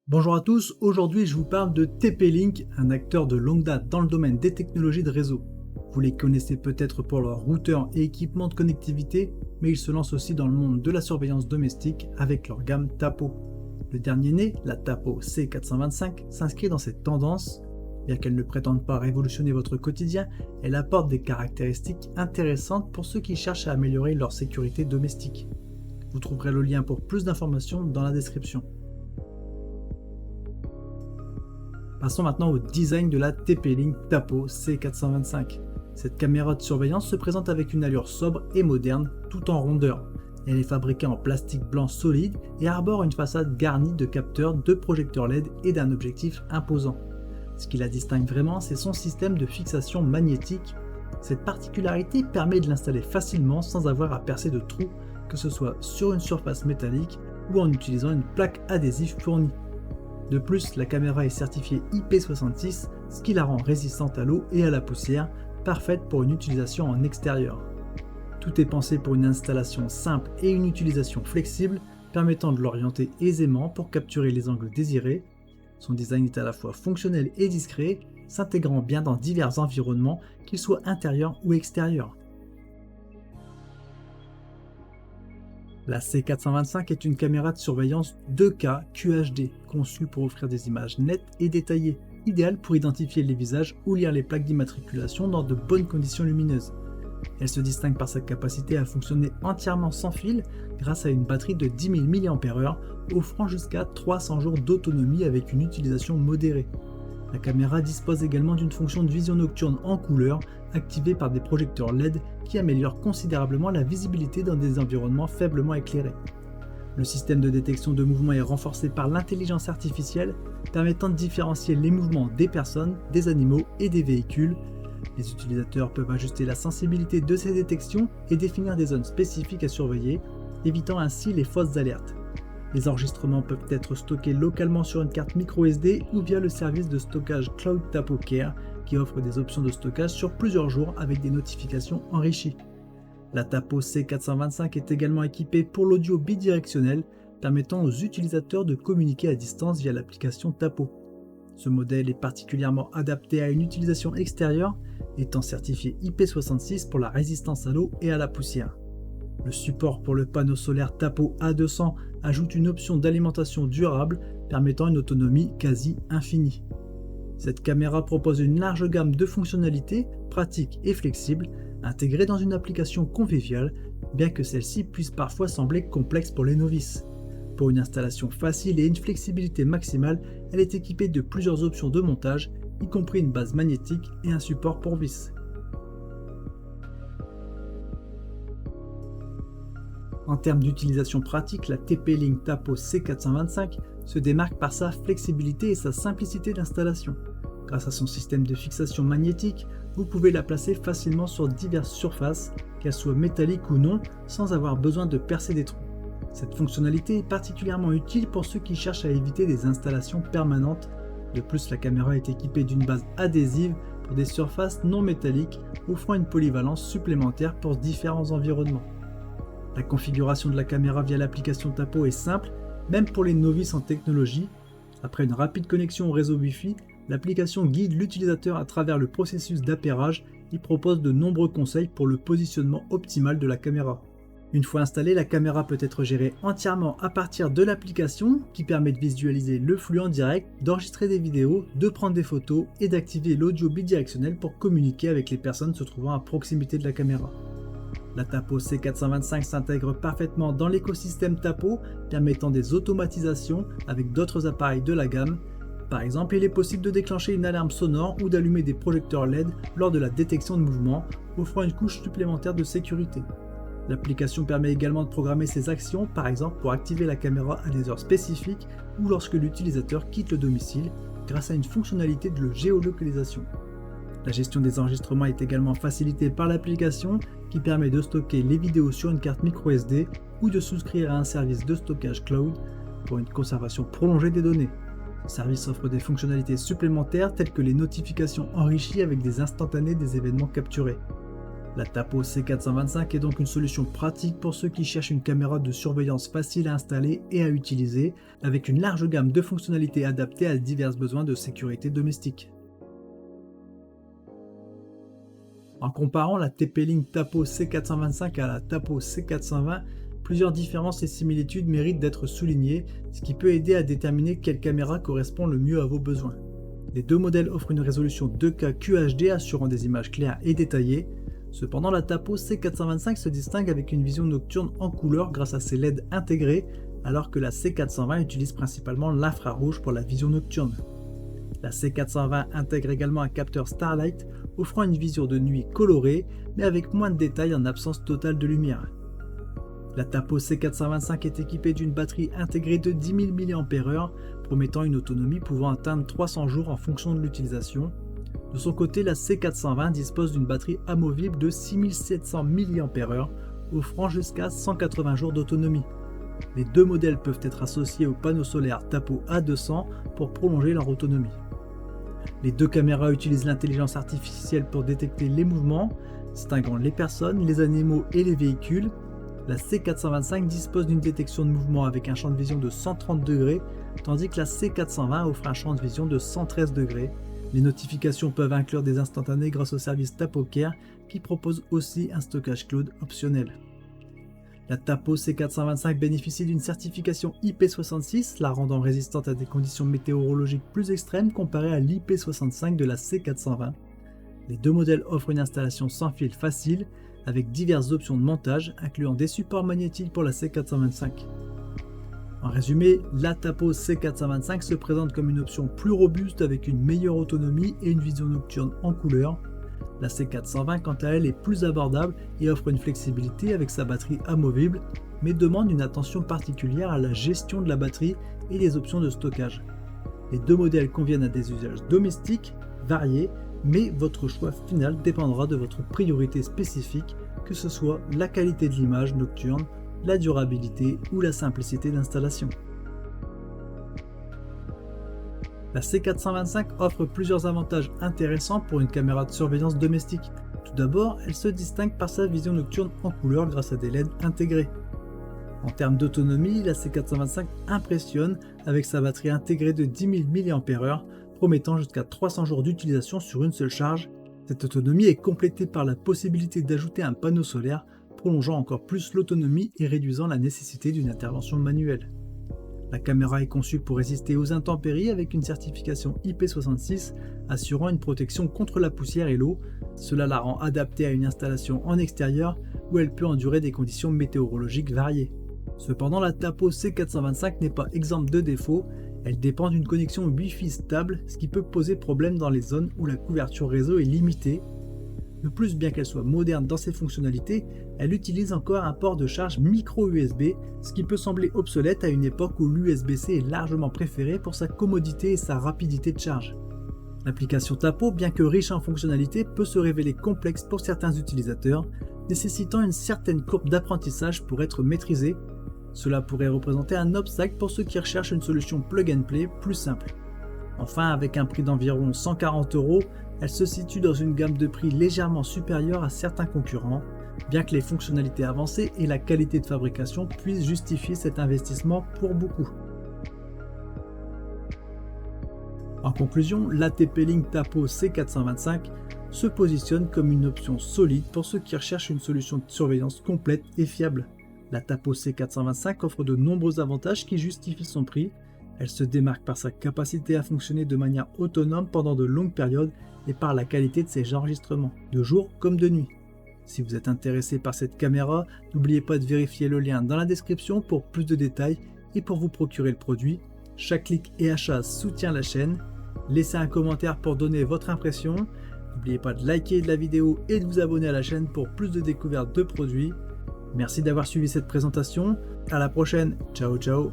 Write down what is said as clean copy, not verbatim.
Bonjour à tous, aujourd'hui je vous parle de TP-Link, un acteur de longue date dans le domaine des technologies de réseau. Vous les connaissez peut-être pour leurs routeurs et équipements de connectivité, mais ils se lancent aussi dans le monde de la surveillance domestique avec leur gamme Tapo. Le dernier né, la Tapo C425, s'inscrit dans cette tendance. Bien qu'elle ne prétende pas révolutionner votre quotidien, elle apporte des caractéristiques intéressantes pour ceux qui cherchent à améliorer leur sécurité domestique. Vous trouverez le lien pour plus d'informations dans la description. Passons maintenant au design de la TP-Link Tapo C425. Cette caméra de surveillance se présente avec une allure sobre et moderne, tout en rondeur. Elle est fabriquée en plastique blanc solide et arbore une façade garnie de capteurs, de projecteurs LED et d'un objectif imposant. Ce qui la distingue vraiment, c'est son système de fixation magnétique. Cette particularité permet de l'installer facilement sans avoir à percer de trous, que ce soit sur une surface métallique ou en utilisant une plaque adhésive fournie. De plus, la caméra est certifiée IP66, ce qui la rend résistante à l'eau et à la poussière, parfaite pour une utilisation en extérieur. Tout est pensé pour une installation simple et une utilisation flexible, permettant de l'orienter aisément pour capturer les angles désirés. Son design est à la fois fonctionnel et discret, s'intégrant bien dans divers environnements, qu'ils soient intérieurs ou extérieurs. La C425 est une caméra de surveillance 2K QHD, conçue pour offrir des images nettes et détaillées, idéale pour identifier les visages ou lire les plaques d'immatriculation dans de bonnes conditions lumineuses. Elle se distingue par sa capacité à fonctionner entièrement sans fil grâce à une batterie de 10 000 mAh, offrant jusqu'à 300 jours d'autonomie avec une utilisation modérée. La caméra dispose également d'une fonction de vision nocturne en couleur, activée par des projecteurs LED qui améliorent considérablement la visibilité dans des environnements faiblement éclairés. Le système de détection de mouvement est renforcé par l'intelligence artificielle, permettant de différencier les mouvements des personnes, des animaux et des véhicules. Les utilisateurs peuvent ajuster la sensibilité de ces détections et définir des zones spécifiques à surveiller, évitant ainsi les fausses alertes. Les enregistrements peuvent être stockés localement sur une carte microSD ou via le service de stockage Cloud Tapo Care qui offre des options de stockage sur plusieurs jours avec des notifications enrichies. La Tapo C425 est également équipée pour l'audio bidirectionnel, permettant aux utilisateurs de communiquer à distance via l'application Tapo. Ce modèle est particulièrement adapté à une utilisation extérieure, étant certifié IP66 pour la résistance à l'eau et à la poussière. Le support pour le panneau solaire Tapo A200 ajoute une option d'alimentation durable permettant une autonomie quasi infinie. Cette caméra propose une large gamme de fonctionnalités, pratiques et flexibles, intégrées dans une application conviviale, bien que celle-ci puisse parfois sembler complexe pour les novices. Pour une installation facile et une flexibilité maximale, elle est équipée de plusieurs options de montage, y compris une base magnétique et un support pour vis. En termes d'utilisation pratique, la TP-Link Tapo C425 se démarque par sa flexibilité et sa simplicité d'installation. Grâce à son système de fixation magnétique, vous pouvez la placer facilement sur diverses surfaces, qu'elles soient métalliques ou non, sans avoir besoin de percer des trous. Cette fonctionnalité est particulièrement utile pour ceux qui cherchent à éviter des installations permanentes. De plus, la caméra est équipée d'une base adhésive pour des surfaces non métalliques, offrant une polyvalence supplémentaire pour différents environnements. La configuration de la caméra via l'application Tapo est simple, même pour les novices en technologie. Après une rapide connexion au réseau Wi-Fi, l'application guide l'utilisateur à travers le processus d'appairage et propose de nombreux conseils pour le positionnement optimal de la caméra. Une fois installée, la caméra peut être gérée entièrement à partir de l'application qui permet de visualiser le flux en direct, d'enregistrer des vidéos, de prendre des photos et d'activer l'audio bidirectionnel pour communiquer avec les personnes se trouvant à proximité de la caméra. La Tapo C425 s'intègre parfaitement dans l'écosystème Tapo, permettant des automatisations avec d'autres appareils de la gamme. Par exemple, il est possible de déclencher une alarme sonore ou d'allumer des projecteurs LED lors de la détection de mouvement, offrant une couche supplémentaire de sécurité. L'application permet également de programmer ses actions, par exemple pour activer la caméra à des heures spécifiques ou lorsque l'utilisateur quitte le domicile, grâce à une fonctionnalité de géolocalisation. La gestion des enregistrements est également facilitée par l'application qui permet de stocker les vidéos sur une carte microSD ou de souscrire à un service de stockage cloud pour une conservation prolongée des données. Le service offre des fonctionnalités supplémentaires telles que les notifications enrichies avec des instantanés des événements capturés. La Tapo C425 est donc une solution pratique pour ceux qui cherchent une caméra de surveillance facile à installer et à utiliser, avec une large gamme de fonctionnalités adaptées à divers besoins de sécurité domestique. En comparant la TP-Link Tapo C425 à la Tapo C420, plusieurs différences et similitudes méritent d'être soulignées, ce qui peut aider à déterminer quelle caméra correspond le mieux à vos besoins. Les deux modèles offrent une résolution 2K QHD assurant des images claires et détaillées. Cependant, la Tapo C425 se distingue avec une vision nocturne en couleur grâce à ses LED intégrés, alors que la C420 utilise principalement l'infrarouge pour la vision nocturne. La C420 intègre également un capteur Starlight, offrant une vision de nuit colorée, mais avec moins de détails en absence totale de lumière. La Tapo C425 est équipée d'une batterie intégrée de 10 000 mAh, promettant une autonomie pouvant atteindre 300 jours en fonction de l'utilisation. De son côté, la C420 dispose d'une batterie amovible de 6700 mAh, offrant jusqu'à 180 jours d'autonomie. Les deux modèles peuvent être associés aux panneaux solaires Tapo A200 pour prolonger leur autonomie. Les deux caméras utilisent l'intelligence artificielle pour détecter les mouvements, distinguant les personnes, les animaux et les véhicules. La C425 dispose d'une détection de mouvement avec un champ de vision de 130 degrés, tandis que la C420 offre un champ de vision de 113 degrés. Les notifications peuvent inclure des instantanés grâce au service TapoCare qui propose aussi un stockage cloud optionnel. La Tapo C425 bénéficie d'une certification IP66, la rendant résistante à des conditions météorologiques plus extrêmes comparée à l'IP65 de la C420. Les deux modèles offrent une installation sans fil facile, avec diverses options de montage, incluant des supports magnétiques pour la C425. En résumé, la Tapo C425 se présente comme une option plus robuste avec une meilleure autonomie et une vision nocturne en couleur. La C420 quant à elle est plus abordable et offre une flexibilité avec sa batterie amovible, mais demande une attention particulière à la gestion de la batterie et des options de stockage. Les deux modèles conviennent à des usages domestiques, variés, mais votre choix final dépendra de votre priorité spécifique, que ce soit la qualité de l'image nocturne, la durabilité ou la simplicité d'installation. La C425 offre plusieurs avantages intéressants pour une caméra de surveillance domestique. Tout d'abord, elle se distingue par sa vision nocturne en couleur grâce à des LED intégrés. En termes d'autonomie, la C425 impressionne avec sa batterie intégrée de 10 000 mAh, promettant jusqu'à 300 jours d'utilisation sur une seule charge. Cette autonomie est complétée par la possibilité d'ajouter un panneau solaire, prolongeant encore plus l'autonomie et réduisant la nécessité d'une intervention manuelle. La caméra est conçue pour résister aux intempéries avec une certification IP66 assurant une protection contre la poussière et l'eau. Cela la rend adaptée à une installation en extérieur où elle peut endurer des conditions météorologiques variées. Cependant, la Tapo C425 n'est pas exempte de défauts. Elle dépend d'une connexion Wi-Fi stable, ce qui peut poser problème dans les zones où la couverture réseau est limitée. De plus, bien qu'elle soit moderne dans ses fonctionnalités, elle utilise encore un port de charge micro USB, ce qui peut sembler obsolète à une époque où l'USB-C est largement préféré pour sa commodité et sa rapidité de charge. L'application Tapo, bien que riche en fonctionnalités, peut se révéler complexe pour certains utilisateurs, nécessitant une certaine courbe d'apprentissage pour être maîtrisée. Cela pourrait représenter un obstacle pour ceux qui recherchent une solution plug and play plus simple. Enfin, avec un prix d'environ 140 €, elle se situe dans une gamme de prix légèrement supérieure à certains concurrents, bien que les fonctionnalités avancées et la qualité de fabrication puissent justifier cet investissement pour beaucoup. En conclusion, la TP-Link Tapo C425 se positionne comme une option solide pour ceux qui recherchent une solution de surveillance complète et fiable. La Tapo C425 offre de nombreux avantages qui justifient son prix. Elle se démarque par sa capacité à fonctionner de manière autonome pendant de longues périodes et par la qualité de ses enregistrements, de jour comme de nuit. Si vous êtes intéressé par cette caméra, n'oubliez pas de vérifier le lien dans la description pour plus de détails et pour vous procurer le produit. Chaque clic et achat soutient la chaîne. Laissez un commentaire pour donner votre impression. N'oubliez pas de liker la vidéo et de vous abonner à la chaîne pour plus de découvertes de produits. Merci d'avoir suivi cette présentation. À la prochaine. Ciao ciao.